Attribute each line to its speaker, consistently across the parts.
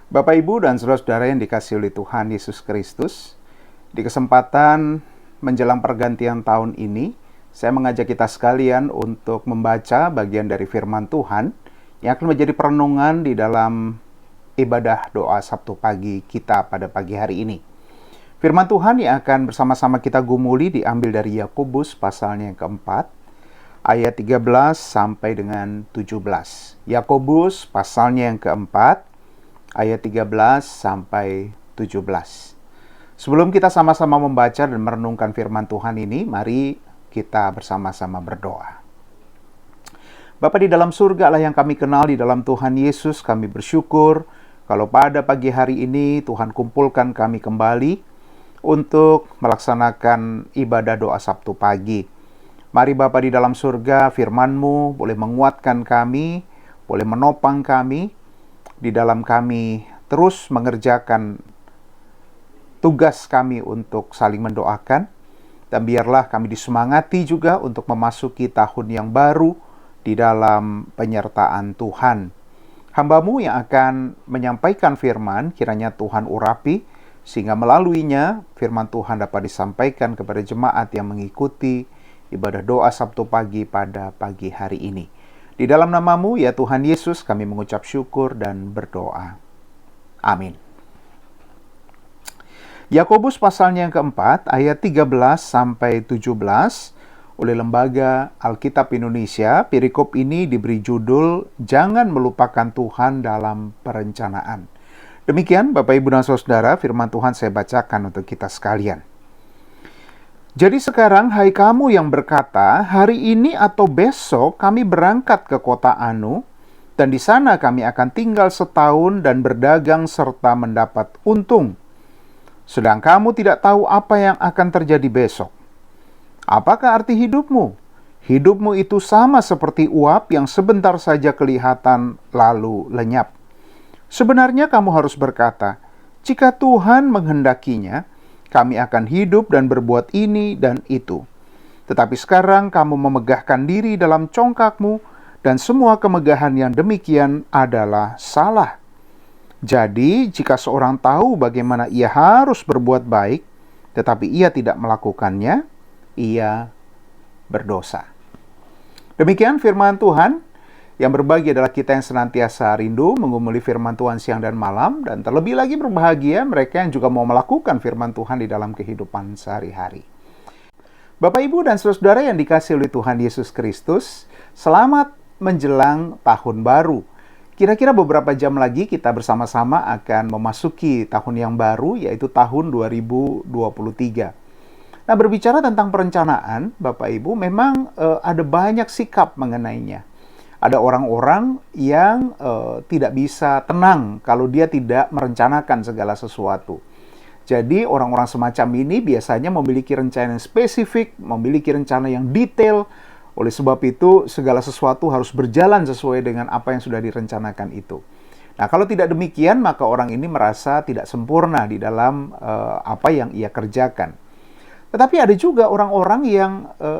Speaker 1: Bapak, Ibu, dan saudara-saudara yang dikasihi oleh Tuhan Yesus Kristus, di kesempatan menjelang pergantian tahun ini, saya mengajak kita sekalian untuk membaca bagian dari firman Tuhan yang akan menjadi perenungan di dalam ibadah doa Sabtu pagi kita pada pagi hari ini. Firman Tuhan yang akan bersama-sama kita gumuli diambil dari Yakobus pasalnya yang keempat, ayat 13 sampai dengan 17. Yakobus pasalnya yang keempat, ayat 13 sampai 17. Sebelum kita sama-sama membaca dan merenungkan firman Tuhan ini, mari kita bersama-sama berdoa. Bapa di dalam surga, Allah yang kami kenal di dalam Tuhan Yesus, kami bersyukur kalau pada pagi hari ini Tuhan kumpulkan kami kembali untuk melaksanakan ibadah doa Sabtu pagi. Mari Bapa di dalam surga, firman-Mu boleh menguatkan kami, boleh menopang kami, di dalam kami terus mengerjakan tugas kami untuk saling mendoakan, dan biarlah kami disemangati juga untuk memasuki tahun yang baru di dalam penyertaan Tuhan. Hamba-Mu yang akan menyampaikan firman, kiranya Tuhan urapi, sehingga melaluinya firman Tuhan dapat disampaikan kepada jemaat yang mengikuti ibadah doa Sabtu pagi pada pagi hari ini. Di dalam nama-Mu, ya Tuhan Yesus, kami mengucap syukur dan berdoa. Amin. Yakobus pasalnya yang keempat, ayat 13 sampai 17, oleh Lembaga Alkitab Indonesia, perikop ini diberi judul, Jangan Melupakan Tuhan Dalam Perencanaan. Demikian Bapak, Ibu, dan Saudara, firman Tuhan saya bacakan untuk kita sekalian. Jadi sekarang, hai kamu yang berkata, hari ini atau besok kami berangkat ke kota Anu, dan di sana kami akan tinggal setahun dan berdagang serta mendapat untung. Sedang kamu tidak tahu apa yang akan terjadi besok. Apakah arti hidupmu? Hidupmu itu sama seperti uap yang sebentar saja kelihatan lalu lenyap. Sebenarnya kamu harus berkata, jika Tuhan menghendakinya, kami akan hidup dan berbuat ini dan itu. Tetapi sekarang kamu memegahkan diri dalam congkakmu, dan semua kemegahan yang demikian adalah salah. Jadi, jika seorang tahu bagaimana ia harus berbuat baik, tetapi ia tidak melakukannya, ia berdosa. Demikian firman Tuhan. Yang berbagi adalah kita yang senantiasa rindu mengumuli firman Tuhan siang dan malam, dan terlebih lagi berbahagia mereka yang juga mau melakukan firman Tuhan di dalam kehidupan sehari-hari. Bapak, Ibu, dan saudara yang dikasihi oleh Tuhan Yesus Kristus, selamat menjelang tahun baru. Kira-kira beberapa jam lagi kita bersama-sama akan memasuki tahun yang baru, yaitu tahun 2023. Nah, berbicara tentang perencanaan, Bapak Ibu, memang ada banyak sikap mengenainya. Ada orang-orang yang tidak bisa tenang kalau dia tidak merencanakan segala sesuatu. Jadi orang-orang semacam ini biasanya memiliki rencana yang spesifik, memiliki rencana yang detail. Oleh sebab itu segala sesuatu harus berjalan sesuai dengan apa yang sudah direncanakan itu. Nah, kalau tidak demikian maka orang ini merasa tidak sempurna di dalam apa yang ia kerjakan. Tetapi ada juga orang-orang yang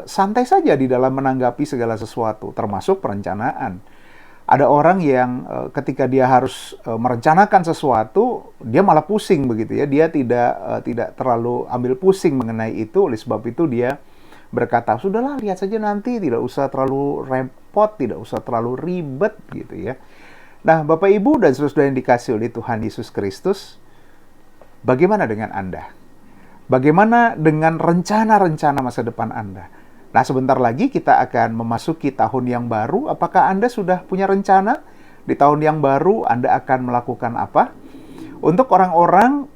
Speaker 1: santai saja di dalam menanggapi segala sesuatu, termasuk perencanaan. Ada orang yang ketika dia harus merencanakan sesuatu, dia malah pusing begitu ya. Dia tidak terlalu ambil pusing mengenai itu. Oleh sebab itu dia berkata, sudahlah lihat saja nanti, tidak usah terlalu repot, tidak usah terlalu ribet gitu ya. Nah, Bapak, Ibu, dan saudara yang dikasihi oleh Tuhan Yesus Kristus, bagaimana dengan Anda? Bagaimana dengan rencana-rencana masa depan Anda? Nah, sebentar lagi kita akan memasuki tahun yang baru. Apakah Anda sudah punya rencana? Di tahun yang baru Anda akan melakukan apa? Untuk orang-orang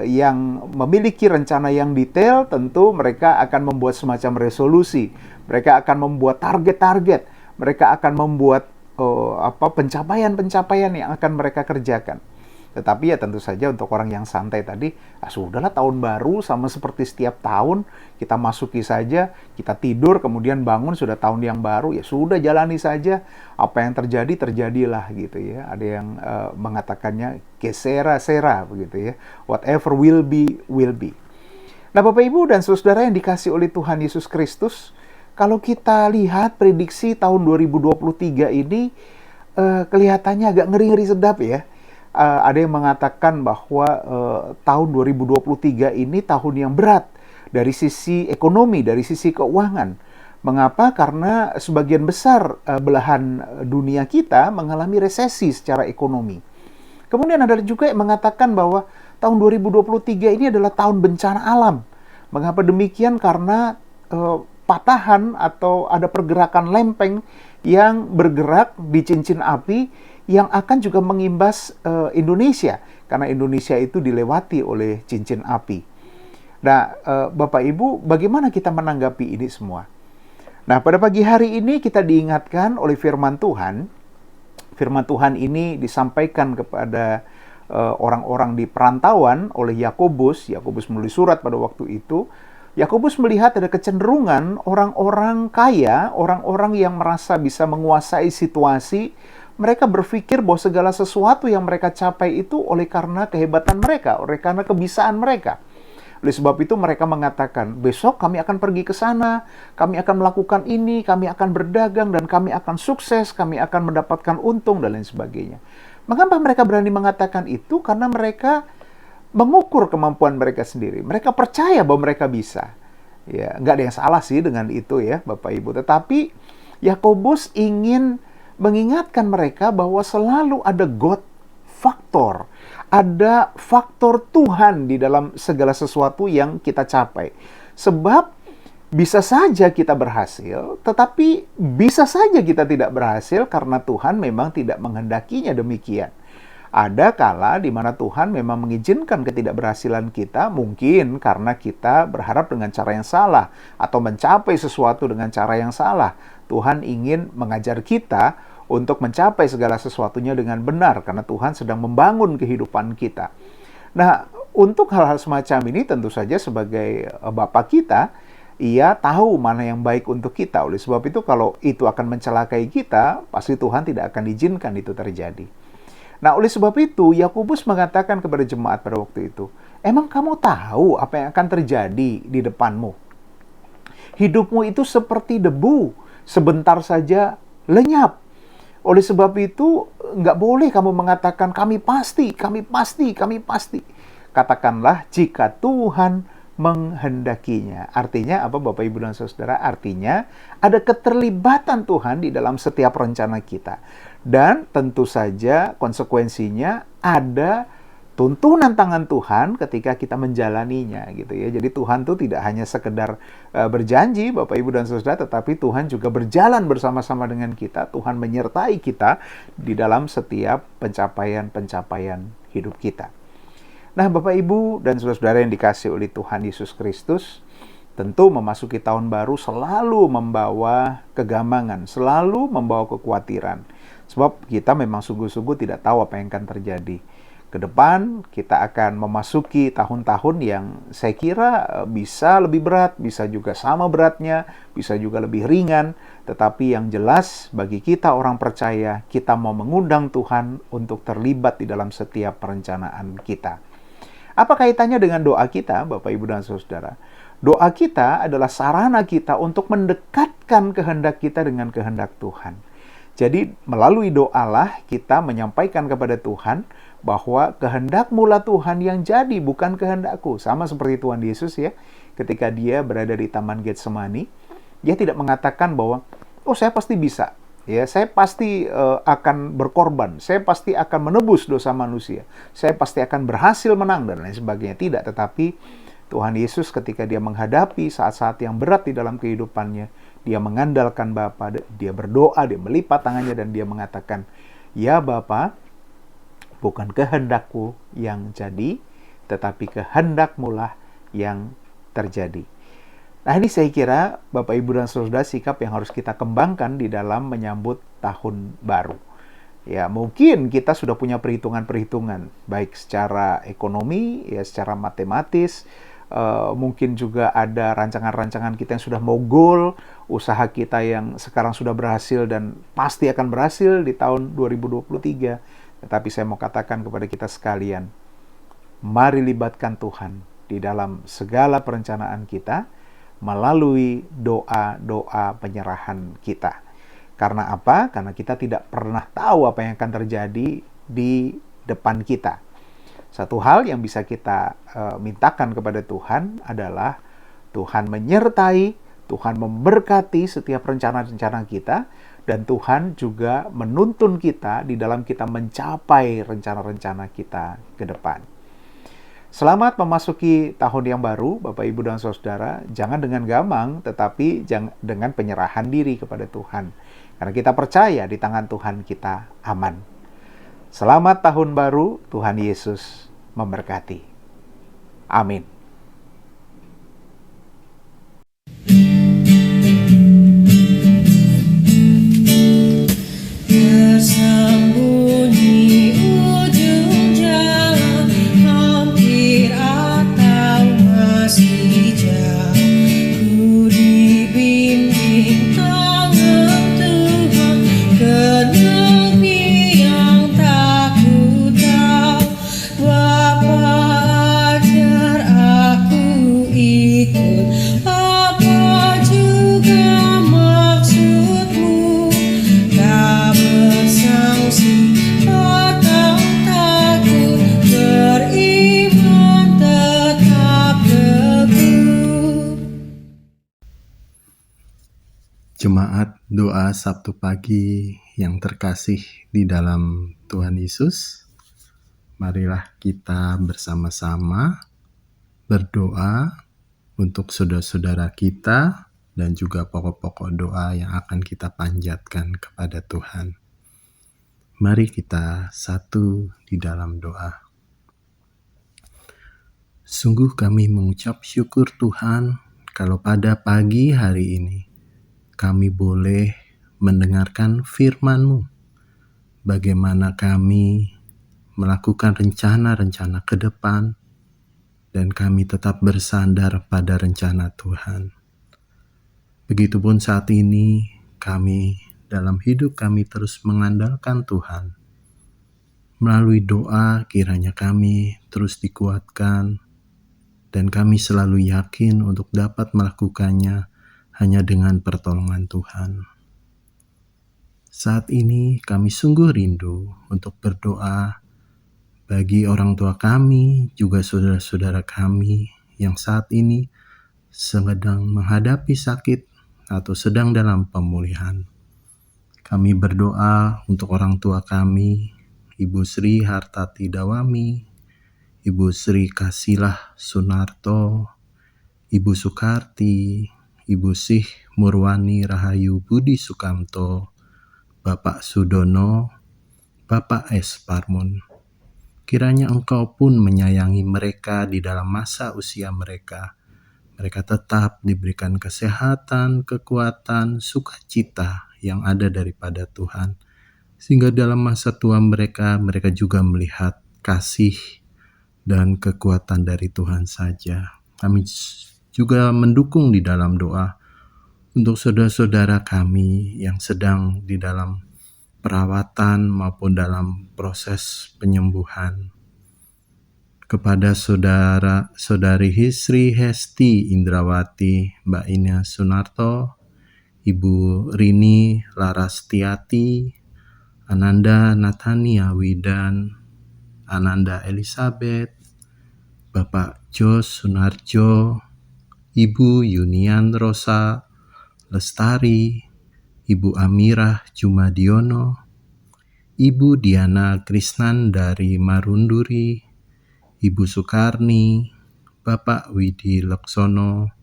Speaker 1: yang memiliki rencana yang detail, tentu mereka akan membuat semacam resolusi. Mereka akan membuat target-target. Mereka akan membuat pencapaian-pencapaian yang akan mereka kerjakan. Tetapi ya tentu saja untuk orang yang santai tadi, sudahlah tahun baru sama seperti setiap tahun, kita masuki saja, kita tidur, kemudian bangun sudah tahun yang baru, ya sudah jalani saja, apa yang terjadi, terjadilah gitu ya. Ada yang mengatakannya, que sera, sera, begitu ya. Whatever will be, will be. Nah, Bapak, Ibu, dan saudara yang dikasih oleh Tuhan Yesus Kristus, kalau kita lihat prediksi tahun 2023 ini, kelihatannya agak ngeri-ngeri sedap ya. ada yang mengatakan bahwa tahun 2023 ini tahun yang berat dari sisi ekonomi, dari sisi keuangan. Mengapa? Karena sebagian besar belahan dunia kita mengalami resesi secara ekonomi. Kemudian ada juga yang mengatakan bahwa tahun 2023 ini adalah tahun bencana alam. Mengapa demikian? Karena patahan atau ada pergerakan lempeng yang bergerak di cincin api yang akan juga mengimbas Indonesia, karena Indonesia itu dilewati oleh cincin api. Nah, Bapak Ibu, bagaimana kita menanggapi ini semua? Nah, pada pagi hari ini kita diingatkan oleh firman Tuhan. Firman Tuhan ini disampaikan kepada orang-orang di perantauan oleh Yakobus. Yakobus menulis surat pada waktu itu. Yakobus melihat ada kecenderungan orang-orang kaya, orang-orang yang merasa bisa menguasai situasi. Mereka berpikir bahwa segala sesuatu yang mereka capai itu oleh karena kehebatan mereka, oleh karena kebisaan mereka. Oleh sebab itu mereka mengatakan, besok kami akan pergi ke sana, kami akan melakukan ini, kami akan berdagang, dan kami akan sukses, kami akan mendapatkan untung, dan lain sebagainya. Mengapa mereka berani mengatakan itu? Karena mereka mengukur kemampuan mereka sendiri. Mereka percaya bahwa mereka bisa. Ya, nggak ada yang salah sih dengan itu ya, Bapak Ibu. Tetapi Yakobus ingin mengingatkan mereka bahwa selalu ada God faktor. Ada faktor Tuhan di dalam segala sesuatu yang kita capai. Sebab bisa saja kita berhasil, tetapi bisa saja kita tidak berhasil karena Tuhan memang tidak menghendakinya demikian. Ada kala di mana Tuhan memang mengizinkan ketidakberhasilan kita, mungkin karena kita berharap dengan cara yang salah, atau mencapai sesuatu dengan cara yang salah. Tuhan ingin mengajar kita untuk mencapai segala sesuatunya dengan benar, karena Tuhan sedang membangun kehidupan kita. Nah, untuk hal-hal semacam ini tentu saja sebagai Bapa kita, Ia tahu mana yang baik untuk kita. Oleh sebab itu, kalau itu akan mencelakai kita, pasti Tuhan tidak akan izinkan itu terjadi. Nah, oleh sebab itu, Yakobus mengatakan kepada jemaat pada waktu itu, emang kamu tahu apa yang akan terjadi di depanmu? Hidupmu itu seperti debu, sebentar saja lenyap. Oleh sebab itu, nggak boleh kamu mengatakan, kami pasti. Katakanlah, jika Tuhan menghendakinya. Artinya apa, Bapak, Ibu, dan Saudara? Artinya, ada keterlibatan Tuhan di dalam setiap rencana kita. Dan tentu saja konsekuensinya ada tuntunan tangan Tuhan ketika kita menjalaninya gitu ya. Jadi Tuhan tuh tidak hanya sekedar berjanji, Bapak, Ibu, dan Saudara, tetapi Tuhan juga berjalan bersama-sama dengan kita. Tuhan menyertai kita di dalam setiap pencapaian-pencapaian hidup kita. Nah, Bapak, Ibu, dan Saudara yang dikasihi oleh Tuhan Yesus Kristus, tentu memasuki tahun baru selalu membawa kegamangan, selalu membawa kekhawatiran. Sebab kita memang sungguh-sungguh tidak tahu apa yang akan terjadi. Ke depan kita akan memasuki tahun-tahun yang saya kira bisa lebih berat, bisa juga sama beratnya, bisa juga lebih ringan. Tetapi yang jelas bagi kita orang percaya, kita mau mengundang Tuhan untuk terlibat di dalam setiap perencanaan kita. Apa kaitannya dengan doa kita, Bapak, Ibu, dan Saudara? Doa kita adalah sarana kita untuk mendekatkan kehendak kita dengan kehendak Tuhan. Jadi melalui doalah kita menyampaikan kepada Tuhan bahwa kehendak-Mu Tuhan yang jadi, bukan kehendakku. Sama seperti Tuhan Yesus ya, ketika dia berada di Taman Getsemani, dia tidak mengatakan bahwa, oh saya pasti bisa, ya saya pasti akan berkorban, saya pasti akan menebus dosa manusia, saya pasti akan berhasil menang, dan lain sebagainya. Tidak, tetapi Tuhan Yesus ketika dia menghadapi saat-saat yang berat di dalam kehidupannya, dia mengandalkan Bapa, dia berdoa, dia melipat tangannya, dan dia mengatakan, ya Bapa, bukan kehendakku yang jadi, tetapi kehendak-Mu yang terjadi. Nah, ini saya kira, Bapak, Ibu, dan Saudara, sikap yang harus kita kembangkan di dalam menyambut tahun baru. Ya, mungkin kita sudah punya perhitungan-perhitungan, baik secara ekonomi, ya secara matematis, mungkin juga ada rancangan-rancangan kita yang sudah mau goal, usaha kita yang sekarang sudah berhasil dan pasti akan berhasil di tahun 2023. Tetapi saya mau katakan kepada kita sekalian, mari libatkan Tuhan di dalam segala perencanaan kita melalui doa-doa penyerahan kita. Karena apa? Karena kita tidak pernah tahu apa yang akan terjadi di depan kita. Satu hal yang bisa kita mintakan kepada Tuhan adalah Tuhan menyertai, Tuhan memberkati setiap rencana-rencana kita, dan Tuhan juga menuntun kita di dalam kita mencapai rencana-rencana kita ke depan. Selamat memasuki tahun yang baru, Bapak, Ibu, dan Saudara. Jangan dengan gamang, tetapi dengan penyerahan diri kepada Tuhan. Karena kita percaya di tangan Tuhan kita aman. Selamat tahun baru, Tuhan Yesus memberkati. Amin.
Speaker 2: Jemaat doa Sabtu pagi yang terkasih di dalam Tuhan Yesus, marilah kita bersama-sama berdoa untuk saudara-saudara kita dan juga pokok-pokok doa yang akan kita panjatkan kepada Tuhan. Mari kita satu di dalam doa. Sungguh kami mengucap syukur Tuhan kalau pada pagi hari ini kami boleh mendengarkan firman-Mu, bagaimana kami melakukan rencana-rencana ke depan, dan kami tetap bersandar pada rencana Tuhan. Begitupun saat ini, kami dalam hidup kami terus mengandalkan Tuhan. Melalui doa, kiranya kami terus dikuatkan, dan kami selalu yakin untuk dapat melakukannya hanya dengan pertolongan Tuhan. Saat ini kami sungguh rindu untuk berdoa bagi orang tua kami, juga saudara-saudara kami yang saat ini sedang menghadapi sakit atau sedang dalam pemulihan. Kami berdoa untuk orang tua kami, Ibu Sri Hartati Dawami, Ibu Sri Kasilah Sunarto, Ibu Sukarti, Ibu Sih Murwani Rahayu Budi Sukamto, Bapak Sudono, Bapak S. Parmun. Kiranya Engkau pun menyayangi mereka di dalam masa usia mereka. Mereka tetap diberikan kesehatan, kekuatan, sukacita yang ada daripada Tuhan. Sehingga dalam masa tua mereka juga melihat kasih dan kekuatan dari Tuhan saja. Kami juga mendukung di dalam doa untuk saudara-saudara kami yang sedang di dalam perawatan maupun dalam proses penyembuhan. Kepada saudara-saudari Sri Hesti Indrawati, Mbak Ina Sunarto, Ibu Rini Larastiati, Ananda Natania Widan, Ananda Elizabeth, Bapak Jos Sunarjo, Ibu Yunian Rosa Lestari, Ibu Amirah Jumadiono, Ibu Diana Krisnan dari Marunduri, Ibu Sukarni, Bapak Widi Leksono,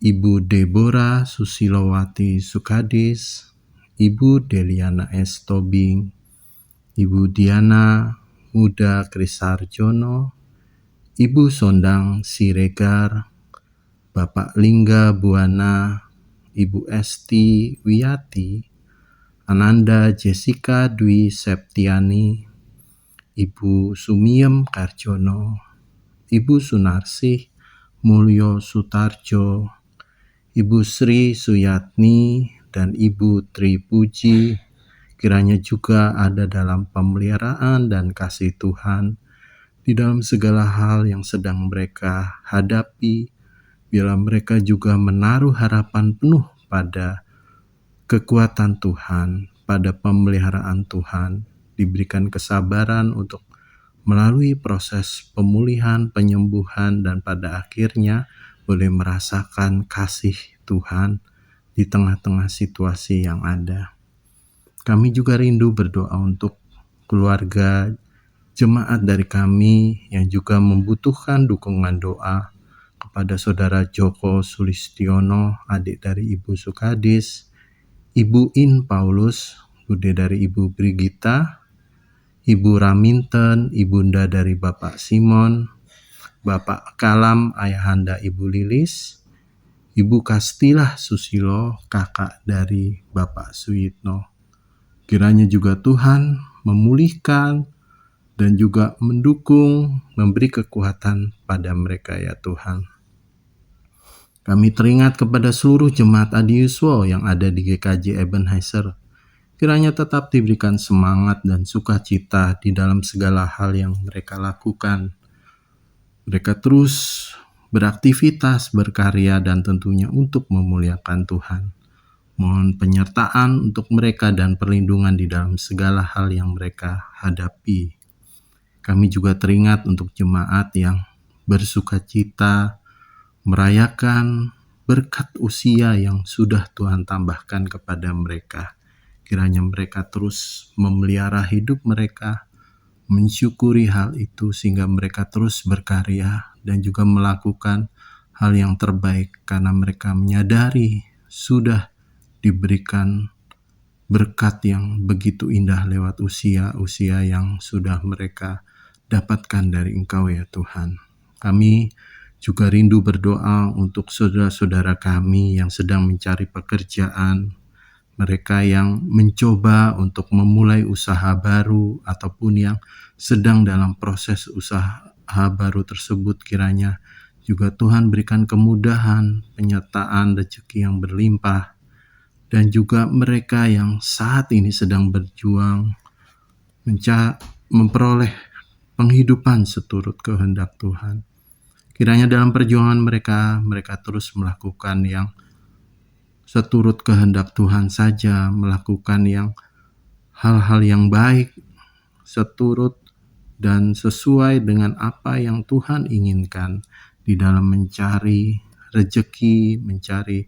Speaker 2: Ibu Deborah Susilowati Sukadis, Ibu Deliana S. Tobing, Ibu Diana Muda Krisarjono, Ibu Sondang Siregar, Bapak Lingga Buana, Ibu Esti Wiyati, Ananda Jessica Dwi Septiani, Ibu Sumiem Karjono, Ibu Sunarsih Mulyo Sutarjo, Ibu Sri Suyatni, dan Ibu Tri Puji, kiranya juga ada dalam pemeliharaan dan kasih Tuhan di dalam segala hal yang sedang mereka hadapi. Bila mereka juga menaruh harapan penuh pada kekuatan Tuhan, pada pemeliharaan Tuhan, diberikan kesabaran untuk melalui proses pemulihan, penyembuhan, dan pada akhirnya boleh merasakan kasih Tuhan di tengah-tengah situasi yang ada. Kami juga rindu berdoa untuk keluarga jemaat dari kami yang juga membutuhkan dukungan doa, kepada Saudara Joko Sulistiono, adik dari Ibu Sukadis, Ibu In Paulus, bude dari Ibu Brigita, Ibu Raminten, ibunda dari Bapak Simon, Bapak Kalam, ayahanda Ibu Lilis, Ibu Kastilah Susilo, kakak dari Bapak Suyitno. Kiranya juga Tuhan memulihkan dan juga mendukung, memberi kekuatan pada mereka ya Tuhan. Kami teringat kepada seluruh jemaat Adi Yuswo yang ada di GKJ Ebenezer. Kiranya tetap diberikan semangat dan sukacita di dalam segala hal yang mereka lakukan. Mereka terus beraktivitas, berkarya, dan tentunya untuk memuliakan Tuhan. Mohon penyertaan untuk mereka dan perlindungan di dalam segala hal yang mereka hadapi. Kami juga teringat untuk jemaat yang bersukacita, merayakan berkat usia yang sudah Tuhan tambahkan kepada mereka. Kiranya mereka terus memelihara hidup mereka, mensyukuri hal itu sehingga mereka terus berkarya dan juga melakukan hal yang terbaik karena mereka menyadari sudah diberikan berkat yang begitu indah lewat usia yang sudah mereka dapatkan dari Engkau ya Tuhan. Kami juga rindu berdoa untuk saudara-saudara kami yang sedang mencari pekerjaan, mereka yang mencoba untuk memulai usaha baru ataupun yang sedang dalam proses usaha baru tersebut, kiranya juga Tuhan berikan kemudahan, penyertaan rezeki yang berlimpah, dan juga mereka yang saat ini sedang berjuang memperoleh penghidupan seturut kehendak Tuhan. Kiranya dalam perjuangan mereka terus melakukan yang seturut kehendak Tuhan saja, melakukan yang hal-hal yang baik, seturut dan sesuai dengan apa yang Tuhan inginkan di dalam mencari rezeki, mencari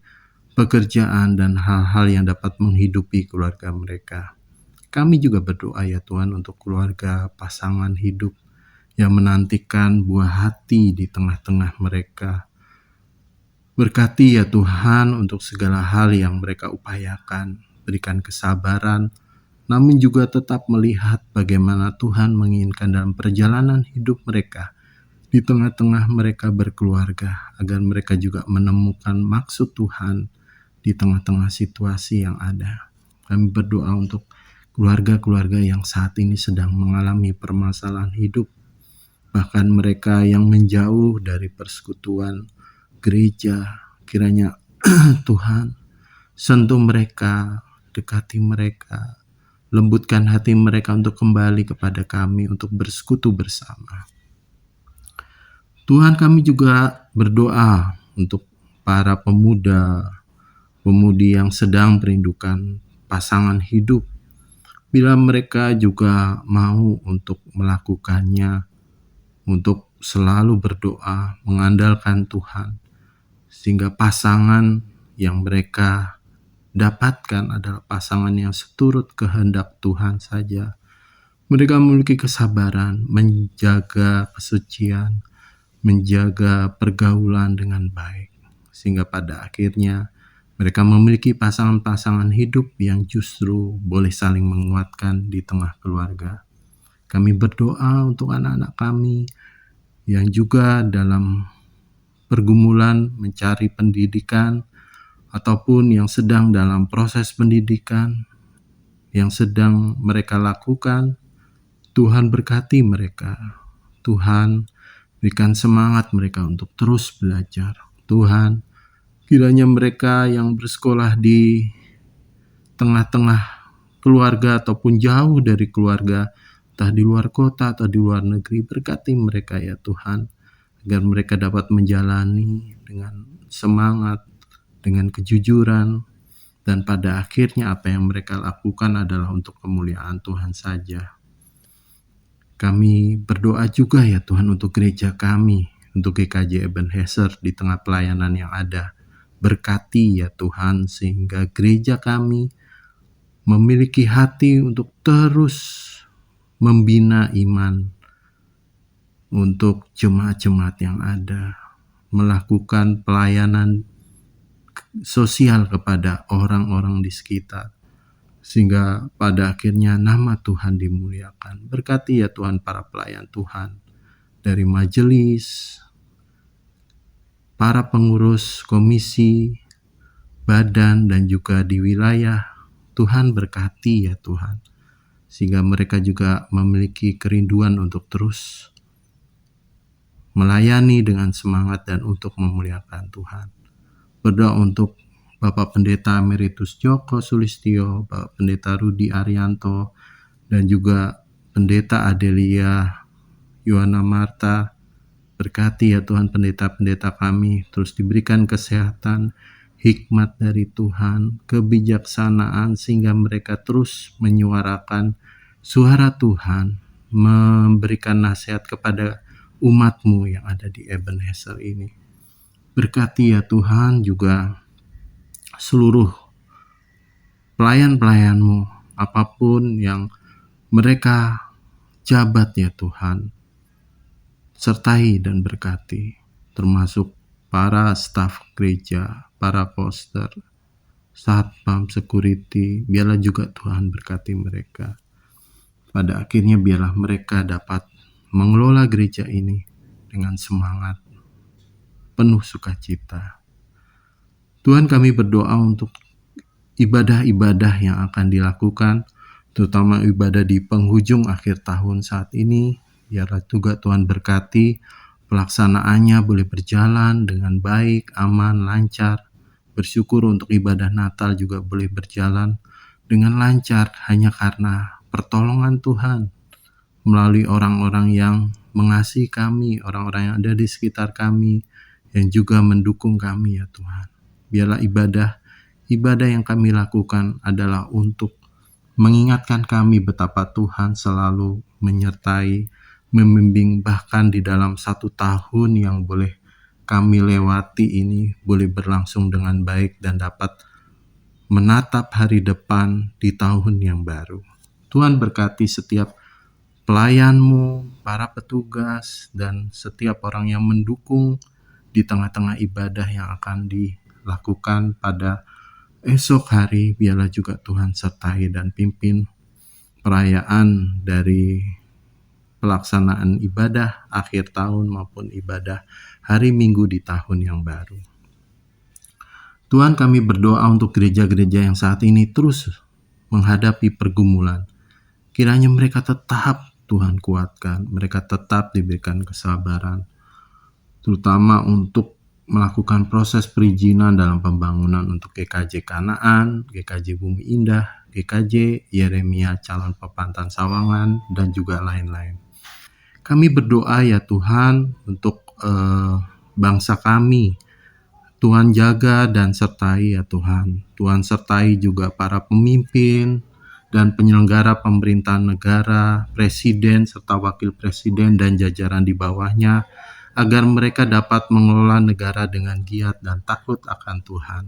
Speaker 2: pekerjaan, dan hal-hal yang dapat menghidupi keluarga mereka. Kami juga berdoa ya Tuhan untuk keluarga, pasangan hidup yang menantikan buah hati di tengah-tengah mereka. Berkati ya Tuhan untuk segala hal yang mereka upayakan, berikan kesabaran, namun juga tetap melihat bagaimana Tuhan menginginkan dalam perjalanan hidup mereka, di tengah-tengah mereka berkeluarga, agar mereka juga menemukan maksud Tuhan di tengah-tengah situasi yang ada. Kami berdoa untuk keluarga-keluarga yang saat ini sedang mengalami permasalahan hidup, bahkan mereka yang menjauh dari persekutuan gereja, kiranya Tuhan sentuh mereka, dekati mereka, lembutkan hati mereka untuk kembali kepada kami untuk bersekutu bersama. Tuhan, kami juga berdoa untuk para pemudi yang sedang merindukan pasangan hidup, bila mereka juga mau untuk melakukannya, untuk selalu berdoa, mengandalkan Tuhan, sehingga pasangan yang mereka dapatkan adalah pasangan yang seturut kehendak Tuhan saja. Mereka memiliki kesabaran, menjaga kesucian, menjaga pergaulan dengan baik, sehingga pada akhirnya mereka memiliki pasangan-pasangan hidup yang justru boleh saling menguatkan di tengah keluarga. Kami berdoa untuk anak-anak kami yang juga dalam pergumulan mencari pendidikan, ataupun yang sedang dalam proses pendidikan, yang sedang mereka lakukan. Tuhan berkati mereka. Tuhan berikan semangat mereka untuk terus belajar. Tuhan, kiranya mereka yang bersekolah di tengah-tengah keluarga ataupun jauh dari keluarga, entah di luar kota atau di luar negeri, berkati mereka ya Tuhan, agar mereka dapat menjalani dengan semangat, dengan kejujuran, dan pada akhirnya apa yang mereka lakukan adalah untuk kemuliaan Tuhan saja. Kami berdoa juga ya Tuhan untuk gereja kami, untuk GKJ Ebenezer di tengah pelayanan yang ada. Berkati ya Tuhan sehingga gereja kami memiliki hati untuk terus membina iman untuk jemaat-jemaat yang ada, melakukan pelayanan sosial kepada orang-orang di sekitar, sehingga pada akhirnya nama Tuhan dimuliakan. Berkati ya Tuhan para pelayan Tuhan, dari majelis, para pengurus komisi, badan, dan juga di wilayah. Tuhan berkati ya Tuhan, sehingga mereka juga memiliki kerinduan untuk terus melayani dengan semangat dan untuk memuliakan Tuhan. Berdoa untuk Bapak Pendeta Emeritus Joko Sulistyo, Bapak Pendeta Rudi Arianto, dan juga Pendeta Adelia Yohana Marta. Berkati ya Tuhan pendeta-pendeta kami, terus diberikan kesehatan, hikmat dari Tuhan, kebijaksanaan, sehingga mereka terus menyuarakan suara Tuhan, memberikan nasihat kepada umat-Mu yang ada di Ebenezer ini. Berkati ya Tuhan juga seluruh pelayan-pelayan-Mu, apapun yang mereka jabat ya Tuhan, sertai dan berkati, termasuk para staf gereja, para poster, satpam, security, biarlah juga Tuhan berkati mereka. Pada akhirnya biarlah mereka dapat mengelola gereja ini dengan semangat, penuh sukacita. Tuhan, kami berdoa untuk ibadah-ibadah yang akan dilakukan, terutama ibadah di penghujung akhir tahun saat ini. Biarlah juga Tuhan berkati pelaksanaannya boleh berjalan dengan baik, aman, lancar. Bersyukur untuk ibadah Natal juga boleh berjalan dengan lancar hanya karena pertolongan Tuhan melalui orang-orang yang mengasihi kami, orang-orang yang ada di sekitar kami, yang juga mendukung kami ya Tuhan. Biarlah ibadah yang kami lakukan adalah untuk mengingatkan kami betapa Tuhan selalu menyertai, membimbing, bahkan di dalam 1 tahun yang boleh kami lewati ini boleh berlangsung dengan baik dan dapat menatap hari depan di tahun yang baru. Tuhan berkati setiap pelayan-Mu, para petugas, dan setiap orang yang mendukung di tengah-tengah ibadah yang akan dilakukan pada esok hari. Biarlah juga Tuhan sertai dan pimpin perayaan dari pelaksanaan ibadah akhir tahun maupun ibadah hari Minggu di tahun yang baru. Tuhan, kami berdoa untuk gereja-gereja yang saat ini terus menghadapi pergumulan. Kiranya mereka tetap Tuhan kuatkan, mereka tetap diberikan kesabaran, terutama untuk melakukan proses perizinan dalam pembangunan untuk GKJ Kanaan, GKJ Bumi Indah, GKJ Yeremia Calon Pepantan Sawangan, dan juga lain-lain. Kami berdoa ya Tuhan untuk bangsa kami. Tuhan jaga dan sertai ya Tuhan. Tuhan sertai juga para pemimpin dan penyelenggara pemerintahan negara, presiden serta wakil presiden dan jajaran di bawahnya, agar mereka dapat mengelola negara dengan giat dan takut akan Tuhan.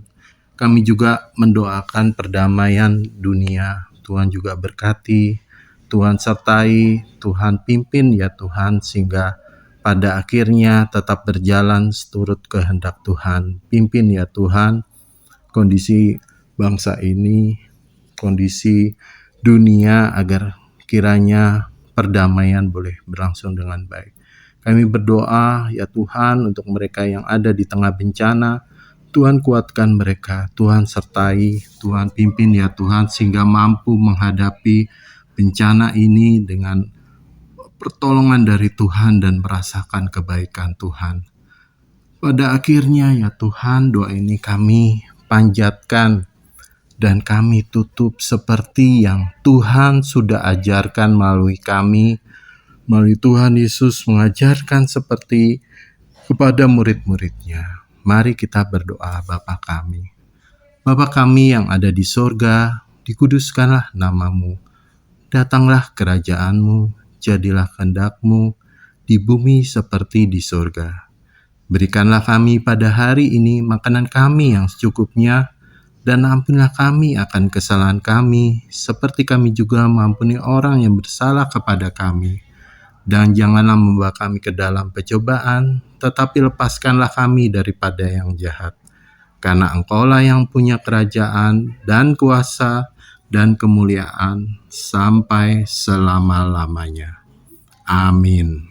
Speaker 2: Kami juga mendoakan perdamaian dunia. Tuhan juga berkati, Tuhan sertai, Tuhan pimpin ya Tuhan, sehingga pada akhirnya tetap berjalan seturut kehendak Tuhan. Pimpin ya Tuhan kondisi bangsa ini, kondisi dunia, agar kiranya perdamaian boleh berlangsung dengan baik. Kami berdoa ya Tuhan untuk mereka yang ada di tengah bencana. Tuhan kuatkan mereka, Tuhan sertai, Tuhan pimpin ya Tuhan, sehingga mampu menghadapi bencana ini dengan pertolongan dari Tuhan dan merasakan kebaikan Tuhan. Pada akhirnya ya Tuhan, doa ini kami panjatkan dan kami tutup seperti yang Tuhan sudah ajarkan melalui kami, melalui Tuhan Yesus mengajarkan seperti kepada murid-muridnya. Mari kita berdoa. Bapa kami. Bapa kami yang ada di sorga, dikuduskanlah nama-Mu. Datanglah kerajaan-Mu, jadilah kehendak-Mu di bumi seperti di surga. Berikanlah kami pada hari ini makanan kami yang secukupnya, dan ampunilah kami akan kesalahan kami, seperti kami juga mengampuni orang yang bersalah kepada kami. Dan janganlah membawa kami ke dalam pencobaan, tetapi lepaskanlah kami daripada yang jahat. Karena Engkaulah yang punya kerajaan dan kuasa dan kemuliaan sampai selama-lamanya. Amin.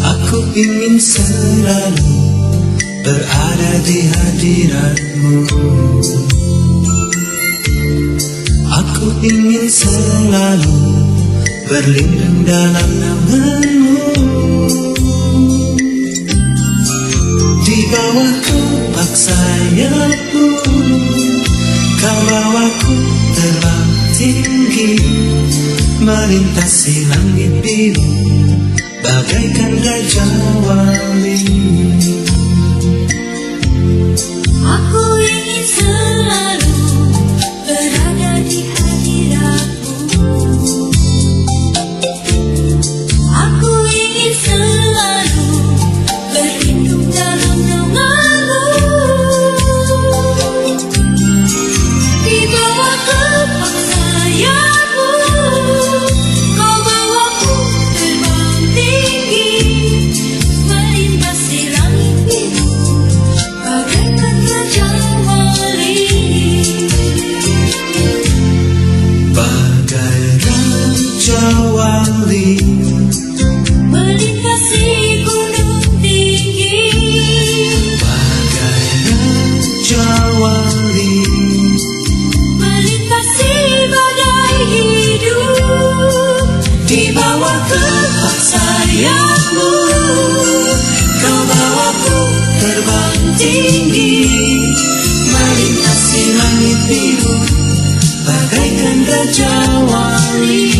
Speaker 3: Aku ingin selalu berada di hadirat-Mu. Aku ingin selalu berlindung dalam nama-Mu. Di bawah kepak sayap-Mu, Kau bawaku terbang tinggi, melintasi langit biru bagaikan Raja Wali.
Speaker 4: Aku ingin selalu berada di hadirat-Mu. Aku ingin selalu berlindung dalam nama-Mu. Di bawah kepak sayap-Mu, Kau bawaku terbang tinggi, melintasi langit biru bagaikan Raja Wali.
Speaker 3: Bagai Raja Wali,
Speaker 4: Melintasi gunung tinggi,
Speaker 3: bagai Raja Wali,
Speaker 4: melintasi badai hidup.
Speaker 3: di bawah kepak sayap-Mu, Kau bawaku terbang tinggi, melintasi langit biru bagaikan Raja Wali.